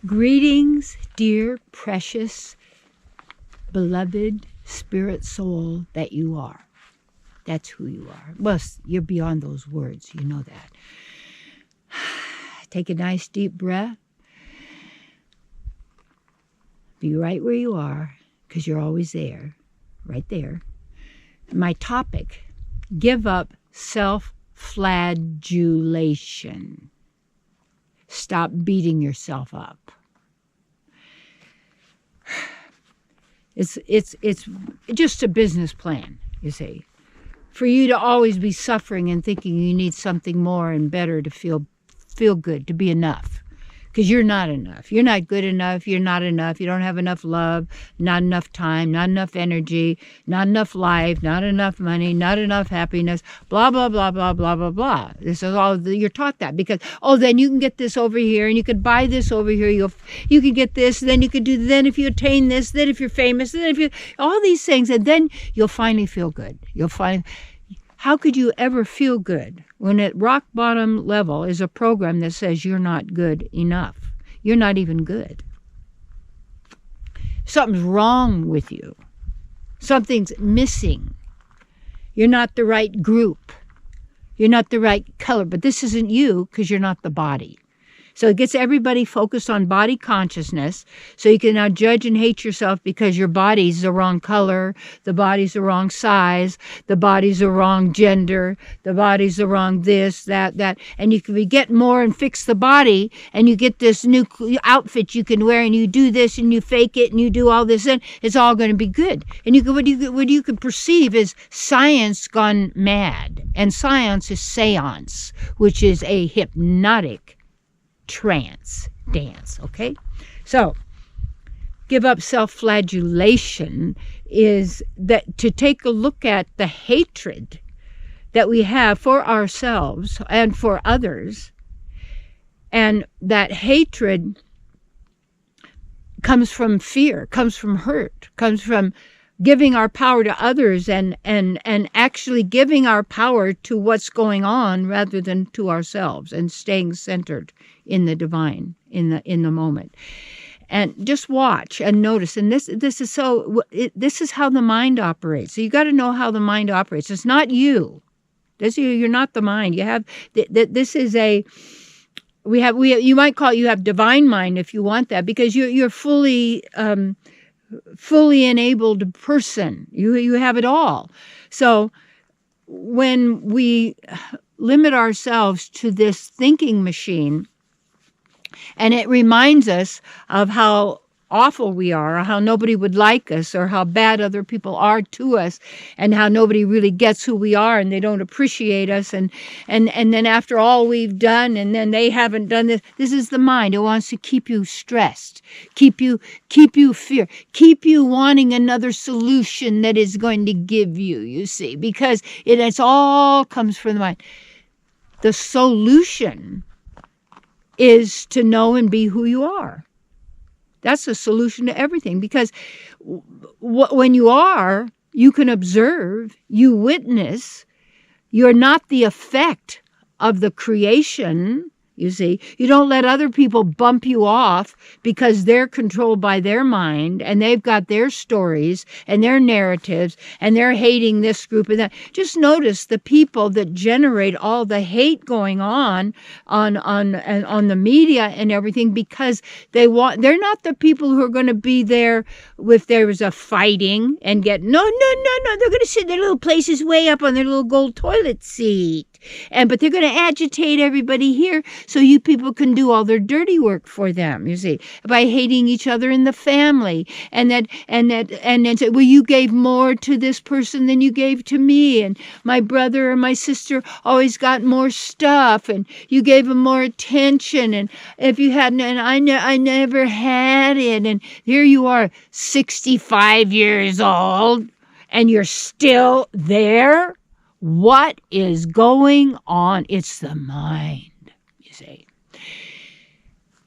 Greetings, dear, precious, beloved spirit soul that you are. That's who you are. Well, you're beyond those words. You know that. Take a nice deep breath. Be right where you are, because you're always there, right there. My topic, give up self-flagellation. Stop beating yourself up. It's just a business plan, you see. For you to always be suffering and thinking you need something more and better to feel good, to be enough. Because you're not enough. You're not good enough. You're not enough. You don't have enough love, not enough time, not enough energy, not enough life, not enough money, not enough happiness, blah, blah, blah, blah, blah, blah, blah. This is all, you're taught that because, then you can get this over here and you could buy this over here. You can get this, then you could do, then if you attain this, then if you're famous, then if you, all these things, and then you'll finally feel good. How could you ever feel good when at rock bottom level is a program that says you're not good enough? You're not even good. Something's wrong with you. Something's missing. You're not the right group. You're not the right color. But this isn't you because you're not the body. So it gets everybody focused on body consciousness. So you can now judge and hate yourself because your body's the wrong color, the body's the wrong size, the body's the wrong gender, the body's the wrong this, that. And you can get more and fix the body, and you get this new outfit you can wear, and you do this, and you fake it, and you do all this, and it's all going to be good. And what you can perceive is science gone mad. And science is seance, which is a hypnotic trance dance, okay? So, give up self-flagellation is that to take a look at the hatred that we have for ourselves and for others, and that hatred comes from fear, comes from hurt, comes from giving our power to others and actually giving our power to what's going on rather than to ourselves, and staying centered in the divine, in the moment. And just watch and notice. And this is how the mind operates. So you got to know how the mind operates. It's not you. You're not the mind. You have this is a you might call it, you have divine mind if you want that, because you're fully enabled person. You have it all. So when we limit ourselves to this thinking machine, and it reminds us of how awful we are, or how nobody would like us, or how bad other people are to us, and how nobody really gets who we are, and they don't appreciate us, and then after all we've done, and then they haven't done this. This is the mind. It wants to keep you stressed, keep you fear, keep you wanting another solution that is going to give you, you see, because it's all comes from the mind. The solution is to know and be who you are. That's the solution to everything, because when you are, you can observe, you witness. You're not the effect of the creation, you see. You don't let other people bump you off because they're controlled by their mind, and they've got their stories and their narratives, and they're hating this group and that. Just notice the people that generate all the hate going on the media and everything, because they're not the people who are going to be there if there was a fighting and get no. They're going to sit in their little places way up on their little gold toilet seat, but they're going to agitate everybody here so you people can do all their dirty work for them, you see, by hating each other in the family, and then say, well, you gave more to this person than you gave to me, and my brother or my sister always got more stuff, and you gave them more attention, and if you hadn't, and I never had it, and here you are, 65 years old, and you're still there. What is going on? It's the mind, you see.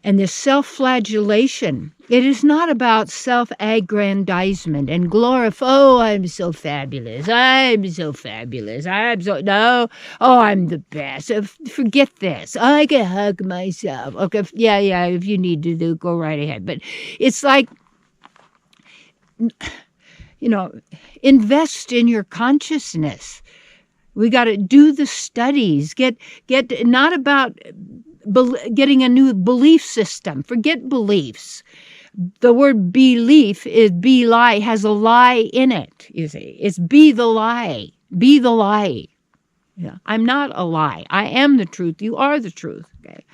And this self-flagellation, it is not about self-aggrandizement and glorify, oh, I'm so fabulous, I'm so fabulous, I'm so, no, oh, I'm the best, forget this, I can hug myself. Okay, yeah, if you need to do, go right ahead. But it's like, invest in your consciousness. We got to do the studies, get not about getting a new belief system. Forget beliefs. The word belief is be-lie, has a lie in it, you see. It's be the lie. Be the lie. Yeah. I'm not a lie. I am the truth. You are the truth. Okay.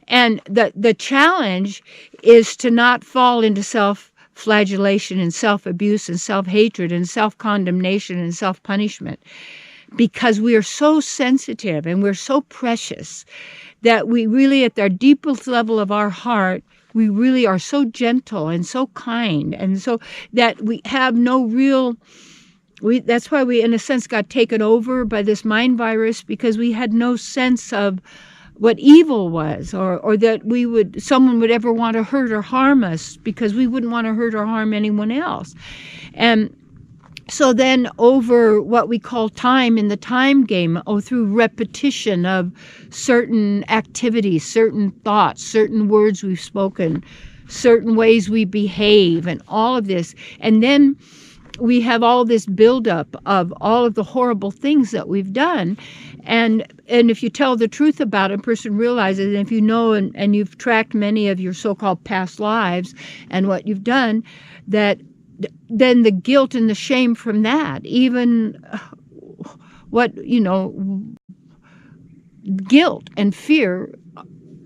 And the challenge is to not fall into self-flagellation and self-abuse and self-hatred and self-condemnation and self-punishment, because we are so sensitive and we're so precious that we really, at our deepest level of our heart, we really are so gentle and so kind, and so that we have no real, that's why we, in a sense, got taken over by this mind virus, because we had no sense of what evil was, or that someone would ever want to hurt or harm us, because we wouldn't want to hurt or harm anyone else. And so then, over what we call time in the time game, through repetition of certain activities, certain thoughts, certain words we've spoken, certain ways we behave, and all of this. And then we have all this buildup of all of the horrible things that we've done. And if you tell the truth about it, a person realizes, and if you know and you've tracked many of your so-called past lives and what you've done, that then the guilt and the shame from that, even guilt and fear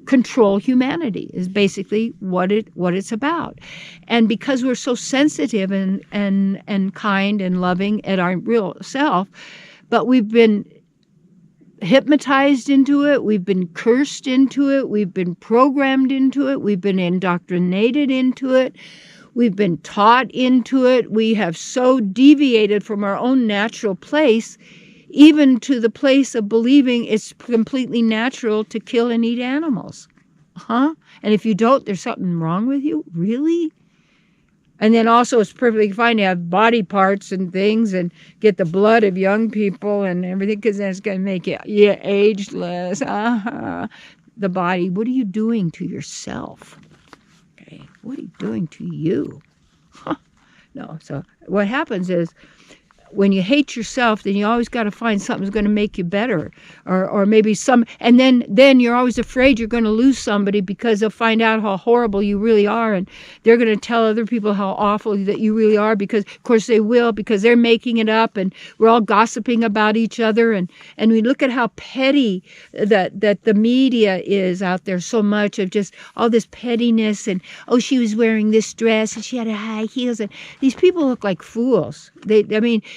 control humanity, is basically what it's about. And because we're so sensitive and kind and loving at our real self, but we've been hypnotized into it, we've been cursed into it, we've been programmed into it, we've been indoctrinated into it, we've been taught into it. We have so deviated from our own natural place, even to the place of believing it's completely natural to kill and eat animals. And if you don't, there's something wrong with you? Really? And then also it's perfectly fine to have body parts and things and get the blood of young people and everything, because then it's going to make you ageless. The body, what are you doing to yourself? What are you doing to you? No. So what happens is, when you hate yourself, then you always got to find something that's going to make you better, or maybe and then you're always afraid you're going to lose somebody, because they'll find out how horrible you really are, and they're going to tell other people how awful that you really are, because of course they will, because they're making it up, and we're all gossiping about each other, and we look at how petty that the media is out there, so much of just all this pettiness, and oh, she was wearing this dress and she had high heels, and these people look like fools.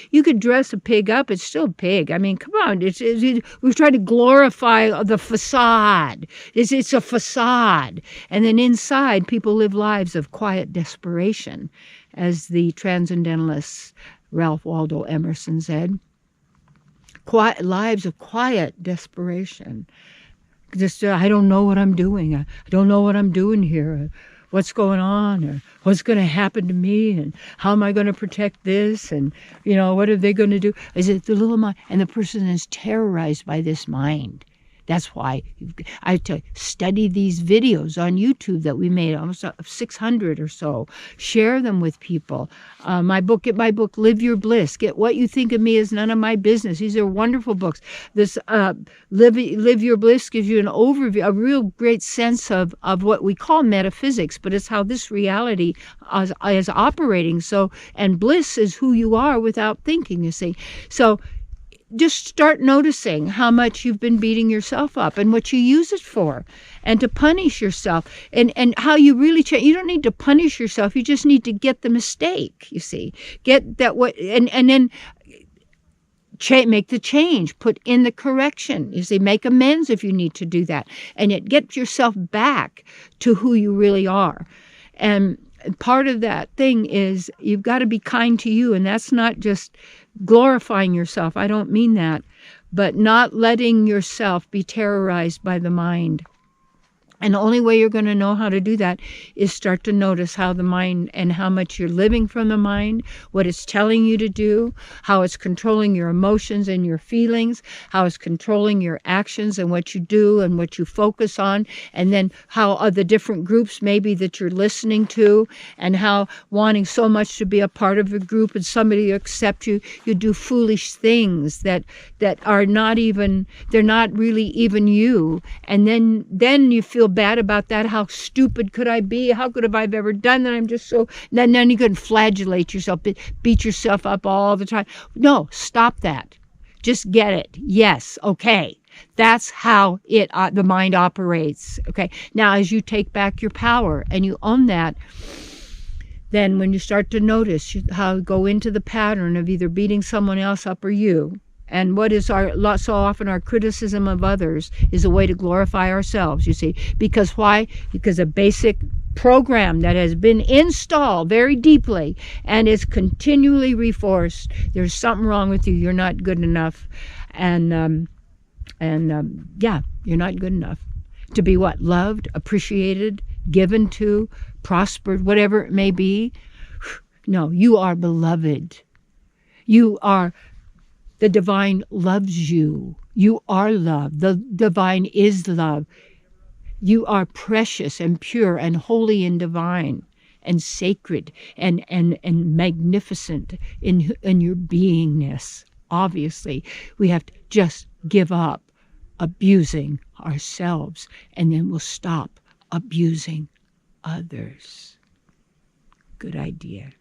You could dress a pig up, it's still a pig. I mean, come on. We've tried to glorify the facade. It's a facade. And then inside, people live lives of quiet desperation, as the transcendentalist Ralph Waldo Emerson said. Lives of quiet desperation. Just, I don't know what I'm doing. I don't know what I'm doing here. What's going on, or what's going to happen to me, and how am I going to protect this, and what are they going to do? Is it the little mind? And the person is terrorized by this mind. That's why I have to study these videos on YouTube that we made, almost 600 or so. Share them with people. My book, Live Your Bliss. Get What You Think of Me Is None of My Business. These are wonderful books. This Live Your Bliss gives you an overview, a real great sense of what we call metaphysics, but it's how this reality is operating. So, and bliss is who you are without thinking, you see. So, just start noticing how much you've been beating yourself up and what you use it for, and to punish yourself, and how you really change. You don't need to punish yourself. You just need to get the mistake, you see. Get that and then make the change, put in the correction. You see, make amends if you need to do that, and yet get yourself back to who you really are. And part of that thing is you've got to be kind to you, and that's not just glorifying yourself. I don't mean that, but not letting yourself be terrorized by the mind. And the only way you're going to know how to do that is start to notice how the mind and how much you're living from the mind, what it's telling you to do, how it's controlling your emotions and your feelings, how it's controlling your actions and what you do and what you focus on, and then how are the different groups maybe that you're listening to, and how wanting so much to be a part of a group and somebody to accept you, you do foolish things that are not even, they're not really even you. And then you feel bad about that. How stupid could I be? How could have I ever done that? I'm just so... Then you can flagellate yourself, beat yourself up all the time. No, stop that. Just get it. Yes, okay. That's how the mind operates. Okay. Now, as you take back your power and you own that, then when you start to notice how go into the pattern of either beating someone else up or you, and what is so often our criticism of others is a way to glorify ourselves, you see. Because why? Because a basic program that has been installed very deeply and is continually reinforced. There's something wrong with you. You're not good enough. And yeah, you're not good enough to be what? Loved, appreciated, given to, prospered, whatever it may be. No, you are beloved. You are... The divine loves you. You are love. The divine is love. You are precious and pure and holy and divine and sacred and magnificent in your beingness. Obviously, we have to just give up abusing ourselves, and then we'll stop abusing others. Good idea.